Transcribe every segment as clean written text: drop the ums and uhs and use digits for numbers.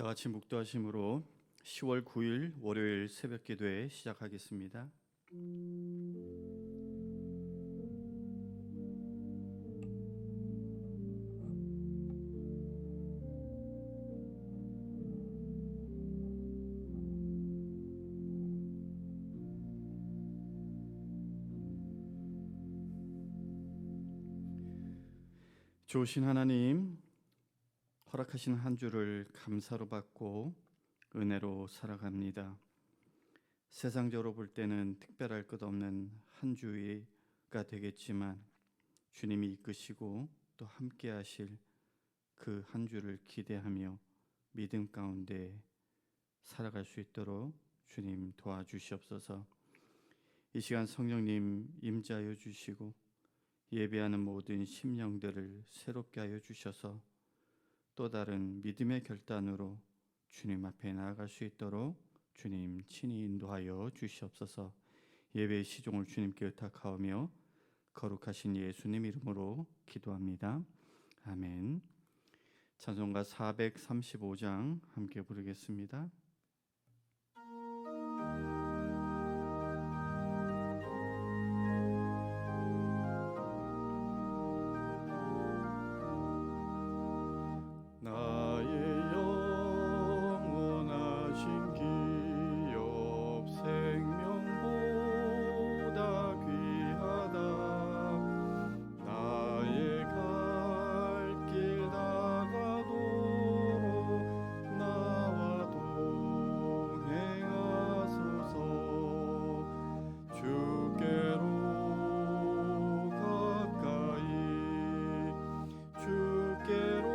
다 같이 묵도하심으로 10월 9일 월요일 새벽 기도회 시작하겠습니다. 좋으신 하나님, 허락하신 한 주를 감사로 받고 은혜로 살아갑니다. 세상적으로 볼 때는 특별할 것 없는 한 주가 되겠지만 주님이 이끄시고 또 함께 하실 그 한 주를 기대하며 믿음 가운데 살아갈 수 있도록 주님 도와주시옵소서. 이 시간 성령님 임재하여 주시고 예배하는 모든 심령들을 새롭게 하여 주셔서 또 다른 믿음의 결단으로 주님 앞에 나아갈 수 있도록 주님 친히 인도하여 주시옵소서. 예배의 시종을 주님께 의탁하오며 거룩하신 예수님 이름으로 기도합니다. 아멘. 찬송가 435장 함께 부르겠습니다. 나의 영원하신 기업 생명보다 귀하다. 나의 갈 길 다가도록 나와 동행하소서. 주께로 가까이 주께로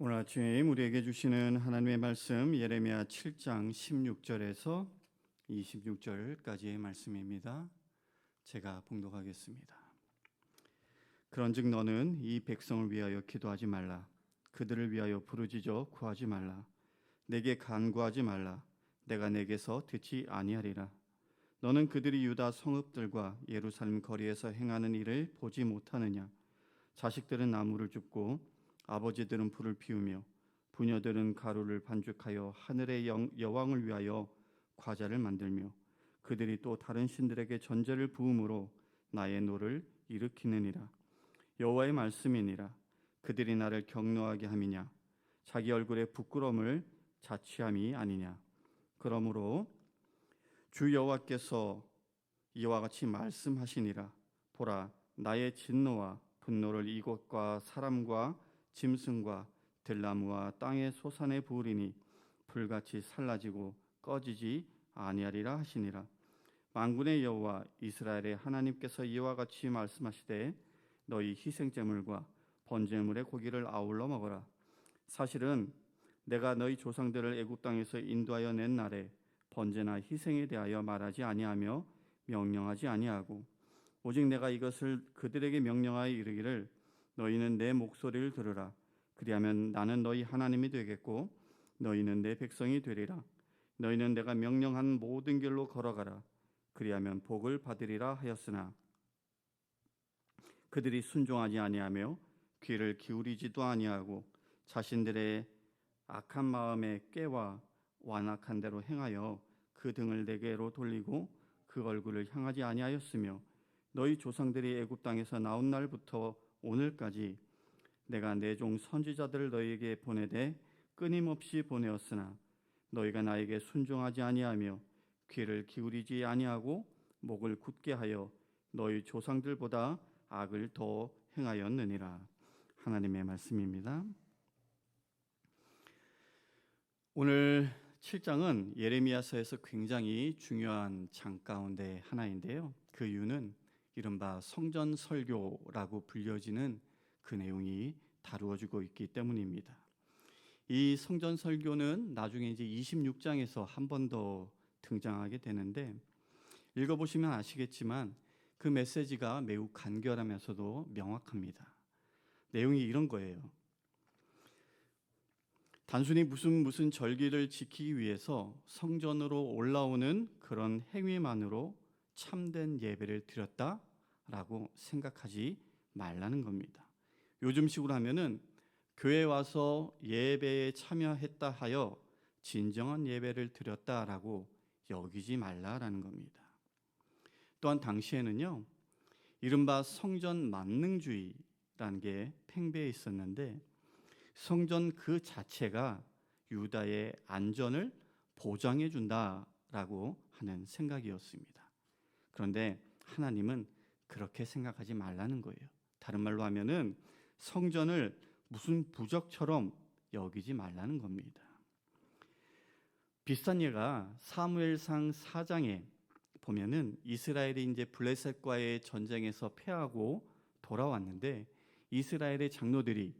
오늘 아침 우리에게 주시는 하나님의 말씀 예레미야 7장 16절에서 26절까지의 말씀입니다. 제가 봉독하겠습니다. 그런즉 너는 이 백성을 위하여 기도하지 말라. 그들을 위하여 부르짖어 구하지 말라. 내게 간구하지 말라. 내가 내게서 듣지 아니하리라. 너는 그들이 유다 성읍들과 예루살렘 거리에서 행하는 일을 보지 못하느냐? 자식들은 나무를 줍고 아버지들은 불을 피우며 부녀들은 가루를 반죽하여 하늘의 여왕을 위하여 과자를 만들며 그들이 또 다른 신들에게 전제를 부음으로 나의 노를 일으키느니라. 여호와의 말씀이니라. 그들이 나를 경노하게 함이냐? 자기 얼굴의 부끄러움을 자취함이 아니냐? 그러므로 주 여호와께서 이와 같이 말씀하시니라. 보라, 나의 진노와 분노를 이곳과 사람과 짐승과 들나무와 땅의 소산에 부으리니 불같이 살라지고 꺼지지 아니하리라 하시니라. 만군의 여호와 이스라엘의 하나님께서 이와 같이 말씀하시되 너희 희생제물과 번제물의 고기를 아울러 먹어라. 사실은 내가 너희 조상들을 애굽 땅에서 인도하여 낸 날에 번제나 희생에 대하여 말하지 아니하며 명령하지 아니하고 오직 내가 이것을 그들에게 명령하여 이르기를 너희는 내 목소리를 들으라. 그리하면 나는 너희 하나님이 되겠고 너희는 내 백성이 되리라. 너희는 내가 명령한 모든 길로 걸어가라. 그리하면 복을 받으리라 하였으나 그들이 순종하지 아니하며 귀를 기울이지도 아니하고 자신들의 악한 마음에 꾀와 완악한 대로 행하여 그 등을 내게로 돌리고 그 얼굴을 향하지 아니하였으며 너희 조상들이 애굽 땅에서 나온 날부터 오늘까지 내가 내 종 선지자들을 너희에게 보내되 끊임없이 보내었으나 너희가 나에게 순종하지 아니하며 귀를 기울이지 아니하고 목을 굳게 하여 너희 조상들보다 악을 더 행하였느니라. 하나님의 말씀입니다. 오늘 7장은 예레미야서에서 굉장히 중요한 장 가운데 하나인데요. 그 이유는 이른바 성전 설교라고 불려지는 그 내용이 다루어지고 있기 때문입니다. 이 성전 설교는 나중에 이제 26장에서 한 번 더 등장하게 되는데 읽어보시면 아시겠지만 그 메시지가 매우 간결하면서도 명확합니다. 내용이 이런 거예요. 단순히 무슨 절기를 지키기 위해서 성전으로 올라오는 그런 행위만으로 참된 예배를 드렸다라고 생각하지 말라는 겁니다. 요즘식으로 하면은 교회 와서 예배에 참여했다 하여 진정한 예배를 드렸다라고 여기지 말라라는 겁니다. 또한 당시에는요, 이른바 성전 만능주의라는 게 팽배해 있었는데 성전 그 자체가 유다의 안전을 보장해 준다라고 하는 생각이었습니다. 그런데 하나님은 그렇게 생각하지 말라는 거예요. 다른 말로 하면은 성전을 무슨 부적처럼 여기지 말라는 겁니다. 비슷한 예가 사무엘상 4장에 보면은 이스라엘이 이제 블레셋과의 전쟁에서 패하고 돌아왔는데 이스라엘의 장로들이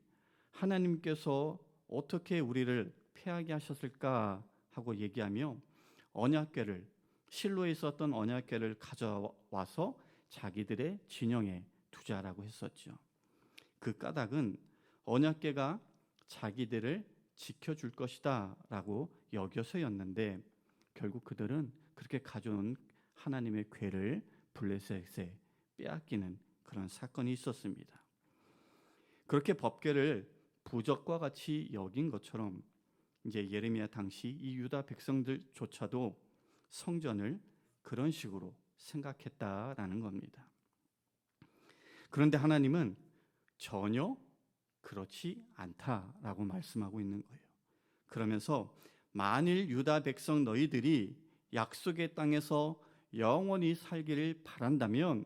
하나님께서 어떻게 우리를 패하게 하셨을까 하고 얘기하며 언약궤를 실로에 있었던 언약궤를 가져와서 자기들의 진영에 두자라고 했었죠. 그 까닭은 언약궤가 자기들을 지켜줄 것이다 라고 여겨서였는데 결국 그들은 그렇게 가져온 하나님의 궤를 블레셋에 빼앗기는 그런 사건이 있었습니다. 그렇게 법궤를 부적과 같이 여긴 것처럼 이제 예레미야 당시 이 유다 백성들조차도 성전을 그런 식으로 생각했다라는 겁니다. 그런데 하나님은 전혀 그렇지 않다라고 말씀하고 있는 거예요. 그러면서 만일 유다 백성 너희들이 약속의 땅에서 영원히 살기를 바란다면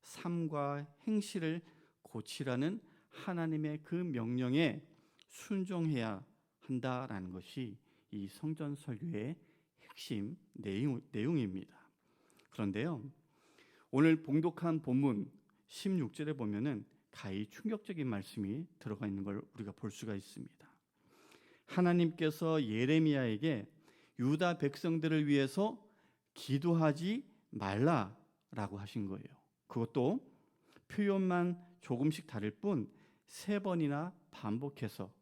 삶과 행실을 고치라는 하나님의 그 명령에 순종해야 한다라는 것이 이 성전 설교의 핵심 내용입니다. 그런데요, 오늘 봉독한 본문 16절에 보면은 가히 충격적인 말씀이 들어가 있는 걸 우리가 볼 수가 있습니다. 하나님께서 예레미야에게 유다 백성들을 위해서 기도하지 말라라고 하신 거예요. 그것도 표현만 조금씩 다를 뿐 3번이나 반복해서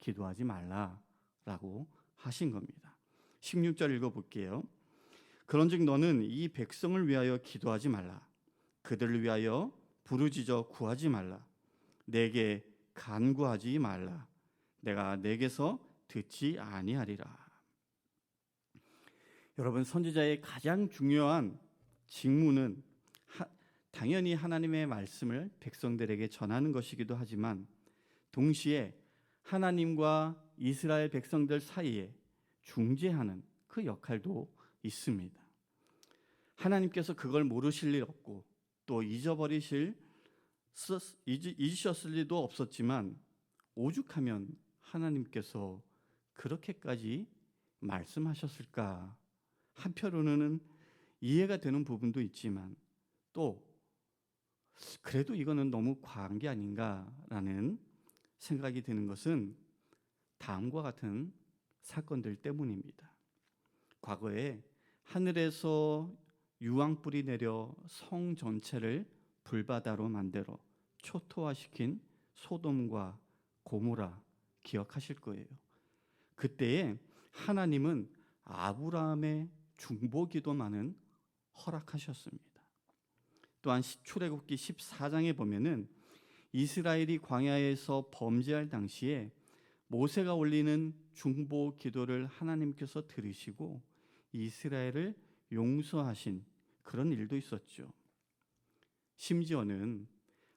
기도하지 말라라고 하신 겁니다. 16절 읽어볼게요. 그런즉 너는 이 백성을 위하여 기도하지 말라. 그들을 위하여 부르짖어 구하지 말라. 내게 간구하지 말라. 내가 내게서 듣지 아니하리라. 여러분, 선지자의 가장 중요한 직무는 당연히 하나님의 말씀을 백성들에게 전하는 것이기도 하지만 동시에 하나님과 이스라엘 백성들 사이에 중재하는 그 역할도 있습니다. 하나님께서 그걸 모르실 일 없고 또 잊으셨을 리도 없었지만 오죽하면 하나님께서 그렇게까지 말씀하셨을까? 한편으로는 이해가 되는 부분도 있지만 또 그래도 이거는 너무 과한 게 아닌가라는 생각이 드는 것은 다음과 같은 사건들 때문입니다. 과거에 하늘에서 유황불이 내려 성 전체를 불바다로 만들어 초토화시킨 소돔과 고모라 기억하실 거예요. 그때에 하나님은 아브라함의 중보기도만은 허락하셨습니다. 또한 출애굽기 14장에 보면은 이스라엘이 광야에서 범죄할 당시에 모세가 올리는 중보 기도를 하나님께서 들으시고 이스라엘을 용서하신 그런 일도 있었죠. 심지어는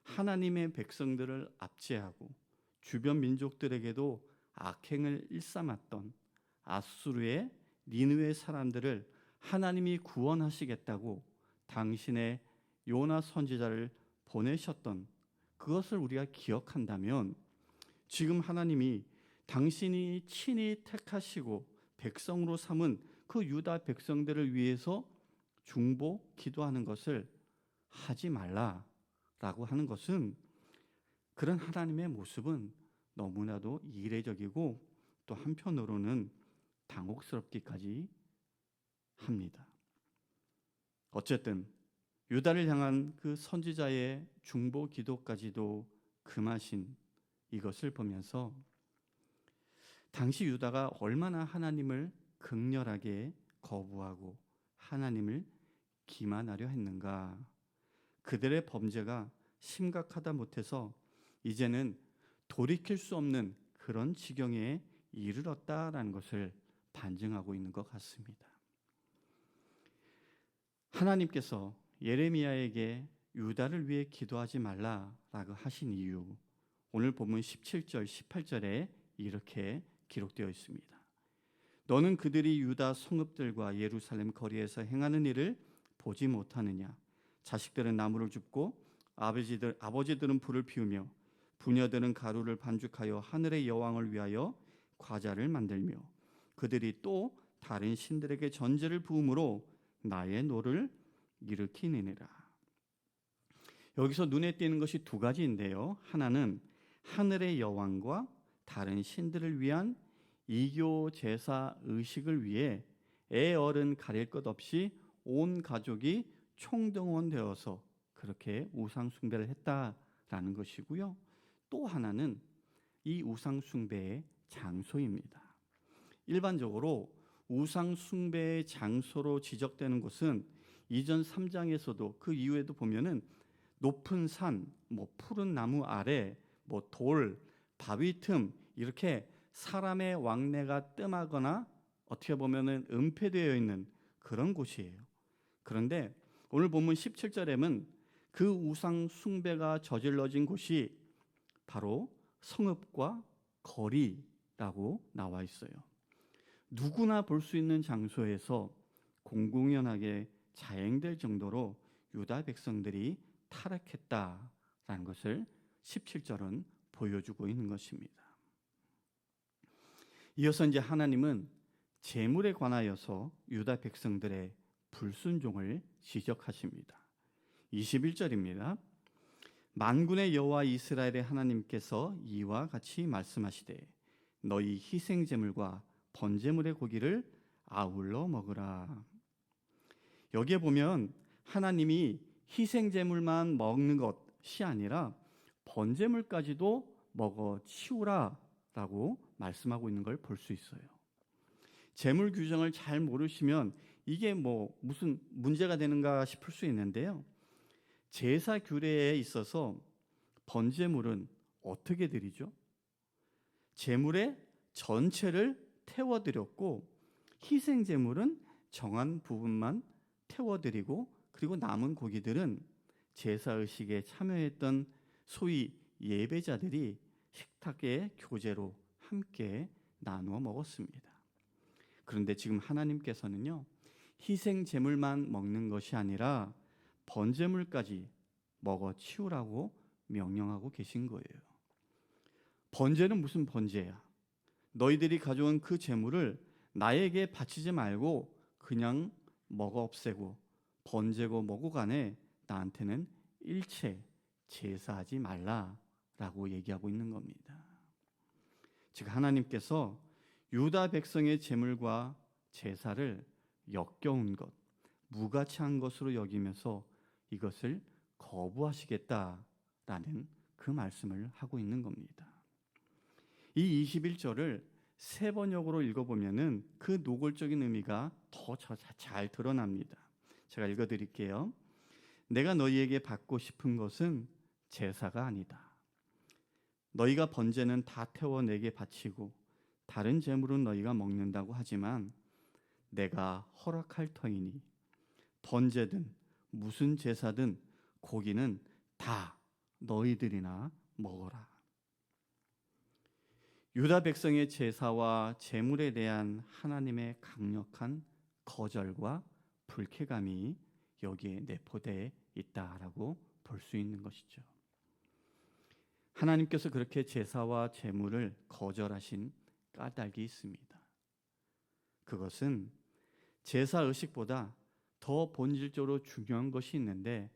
하나님의 백성들을 압제하고 주변 민족들에게도 악행을 일삼았던 아수르의 니느웨 사람들을 하나님이 구원하시겠다고 당신의 요나 선지자를 보내셨던 그것을 우리가 기억한다면 지금 하나님이 당신이 친히 택하시고 백성으로 삼은 그 유다 백성들을 위해서 중보 기도하는 것을 하지 말라라고 하는 것은 그런 하나님의 모습은 너무나도 이례적이고 또 한편으로는 당혹스럽기까지 합니다. 어쨌든 유다를 향한 그 선지자의 중보 기도까지도 금하신 이것을 보면서 당시 유다가 얼마나 하나님을 극렬하게 거부하고 하나님을 기만하려 했는가. 그들의 범죄가 심각하다 못해서 이제는 돌이킬 수 없는 그런 지경에 이르렀다라는 것을 반증하고 있는 것 같습니다. 하나님께서 예레미야에게 유다를 위해 기도하지 말라라고 하신 이유, 오늘 본문 17절, 18절에 이렇게 기록되어 있습니다. 너는 그들이 유다 성읍들과 예루살렘 거리에서 행하는 일을 보지 못하느냐? 자식들은 나무를 줍고 아버지들은 불을 피우며 부녀들은 가루를 반죽하여 하늘의 여왕을 위하여 과자를 만들며 그들이 또 다른 신들에게 전제를 부음으로 나의 노를 일으키느니라. 여기서 눈에 띄는 것이 두 가지인데요. 하나는 하늘의 여왕과 다른 신들을 위한 이교 제사 의식을 위해 애 어른 가릴 것 없이 온 가족이 총동원되어서 그렇게 우상 숭배를 했다라는 것이고요. 또 하나는 이 우상 숭배의 장소입니다. 일반적으로 우상 숭배의 장소로 지적되는 곳은 이전 3장에서도 그 이후에도 보면은 높은 산, 푸른 나무 아래, 돌, 바위 틈 이렇게 사람의 왕래가 뜸하거나 어떻게 보면은 은폐되어 있는 그런 곳이에요. 그런데 오늘 본문 17절에는 그 우상 숭배가 저질러진 곳이 바로 성읍과 거리라고 나와 있어요. 누구나 볼 수 있는 장소에서 공공연하게 자행될 정도로 유다 백성들이 타락했다라는 것을 17절은 보여주고 있는 것입니다. 이어서 이제 하나님은 재물에 관하여서 유다 백성들의 불순종을 지적하십니다. 21절입니다. 만군의 여호와 이스라엘의 하나님께서 이와 같이 말씀하시되 너희 희생 제물과 번제물의 고기를 아울러 먹으라. 여기에 보면 하나님이 희생 제물만 먹는 것이 아니라 번제물까지도 먹어 치우라라고 말씀하고 있는 걸 볼 수 있어요. 제물 규정을 잘 모르시면 이게 무슨 문제가 되는가 싶을 수 있는데요. 제사 규례에 있어서 번제물은 어떻게 드리죠? 제물의 전체를 태워드렸고 희생 제물은 정한 부분만 태워드리고 그리고 남은 고기들은 제사의식에 참여했던 소위 예배자들이 식탁의 교제로 함께 나누어 먹었습니다. 그런데 지금 하나님께서는요, 희생 제물만 먹는 것이 아니라 번제물까지 먹어 치우라고 명령하고 계신 거예요. 번제는 무슨 번제야? 너희들이 가져온 그 제물을 나에게 바치지 말고 그냥 먹어 없애고 번제고 뭐고 간에 나한테는 일체 제사하지 말라라고 얘기하고 있는 겁니다. 즉 하나님께서 유다 백성의 제물과 제사를 역겨운 것, 무가치한 것으로 여기면서 이것을 거부하시겠다라는 그 말씀을 하고 있는 겁니다. 이 21절을 세 번역으로 읽어보면은 그 노골적인 의미가 더 잘 드러납니다. 제가 읽어드릴게요. 내가 너희에게 받고 싶은 것은 제사가 아니다. 너희가 번제는 다 태워 내게 바치고 다른 제물은 너희가 먹는다고 하지만 내가 허락할 터이니 번제든 무슨 제사든 고기는 다 너희들이나 먹어라. 유다 백성의 제사와 제물에 대한 하나님의 강력한 거절과 불쾌감이 여기에 내포되어 있다라고 볼 수 있는 것이죠. 하나님께서 그렇게 제사와 제물을 거절하신 까닭이 있습니다. 그것은 제사 의식보다 더 본질적으로 중요한 것이 있는데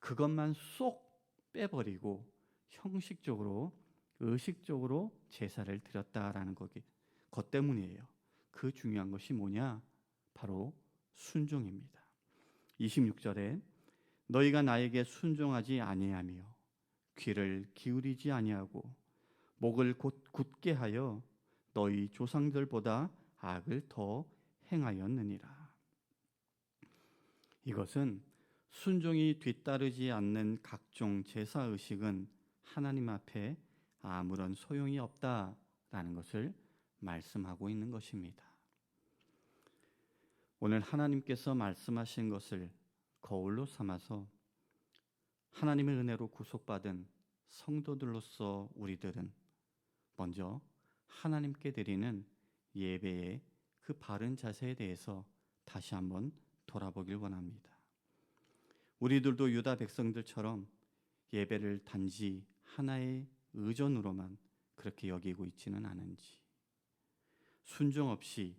그것만 쏙 빼버리고 형식적으로 의식적으로 제사를 드렸다라는 것 때문이에요. 그 중요한 것이 뭐냐? 바로 순종입니다. 26절에 너희가 나에게 순종하지 아니하며 귀를 기울이지 아니하고 목을 굳게 하여 너희 조상들보다 악을 더 행하였느니라. 이것은 순종이 뒤따르지 않는 각종 제사 의식은 하나님 앞에 아무런 소용이 없다라는 것을 말씀하고 있는 것입니다. 오늘 하나님께서 말씀하신 것을 거울로 삼아서 하나님의 은혜로 구속받은 성도들로서 우리들은 먼저 하나님께 드리는 예배의 그 바른 자세에 대해서 다시 한번 돌아보길 원합니다. 우리들도 유다 백성들처럼 예배를 단지 하나의 의존으로만 그렇게 여기고 있지는 않은지, 순종 없이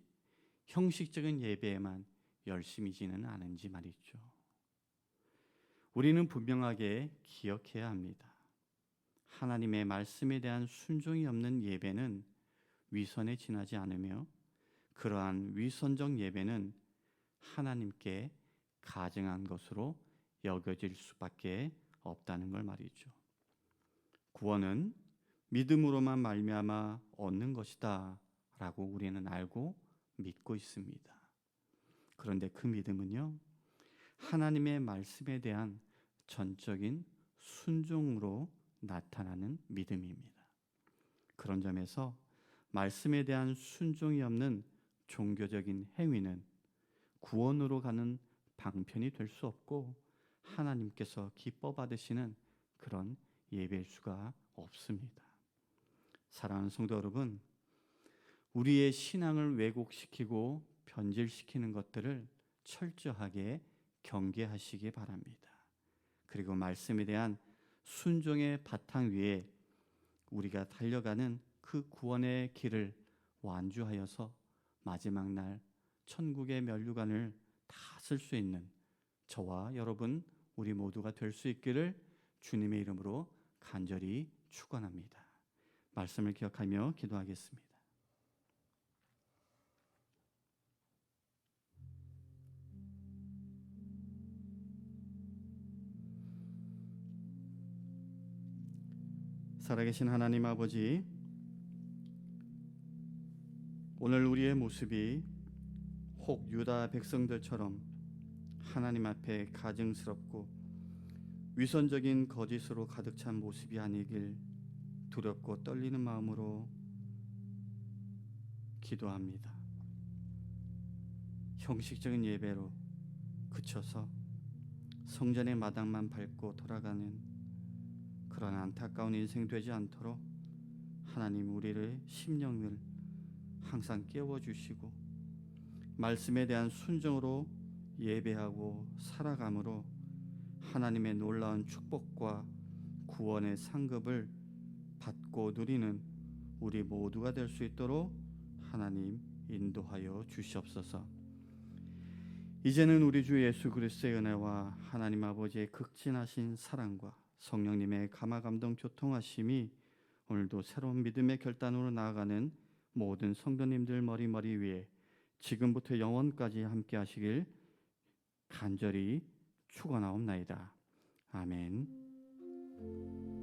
형식적인 예배에만 열심히 지는 않은지 말이죠. 우리는 분명하게 기억해야 합니다. 하나님의 말씀에 대한 순종이 없는 예배는 위선에 지나지 않으며 그러한 위선적 예배는 하나님께 가증한 것으로 여겨질 수밖에 없다는 걸 말이죠. 구원은 믿음으로만 말미암아 얻는 것이다 라고 우리는 알고 믿고 있습니다. 그런데 그 믿음은요, 하나님의 말씀에 대한 전적인 순종으로 나타나는 믿음입니다. 그런 점에서 말씀에 대한 순종이 없는 종교적인 행위는 구원으로 가는 방편이 될 수 없고 하나님께서 기뻐 받으시는 그런 예배일 수가 없습니다. 사랑하는 성도 여러분, 우리의 신앙을 왜곡시키고 변질시키는 것들을 철저하게 경계하시기 바랍니다. 그리고 말씀에 대한 순종의 바탕 위에 우리가 달려가는 그 구원의 길을 완주하여서 마지막 날 천국의 면류관을 다 쓸 수 있는 저와 여러분 우리 모두가 될 수 있기를 주님의 이름으로 간절히 축원합니다. 말씀을 기억하며 기도하겠습니다. 살아계신 하나님 아버지, 오늘 우리의 모습이 혹 유다 백성들처럼 하나님 앞에 가증스럽고 위선적인 거짓으로 가득 찬 모습이 아니길 두렵고 떨리는 마음으로 기도합니다. 형식적인 예배로 그쳐서 성전의 마당만 밟고 돌아가는 그런 안타까운 인생 되지 않도록 하나님 우리의 심령을 항상 깨워주시고 말씀에 대한 순종으로 예배하고 살아감으로 하나님의 놀라운 축복과 구원의 상급을 받고 누리는 우리 모두가 될 수 있도록 하나님 인도하여 주시옵소서. 이제는 우리 주 예수 그리스도의 은혜와 하나님 아버지의 극진하신 사랑과 성령님의 감화감동 교통하심이 오늘도 새로운 믿음의 결단으로 나아가는 모든 성도님들 머리 위에 지금부터 영원까지 함께 하시길 간절히 축원하옵나이다. 아멘.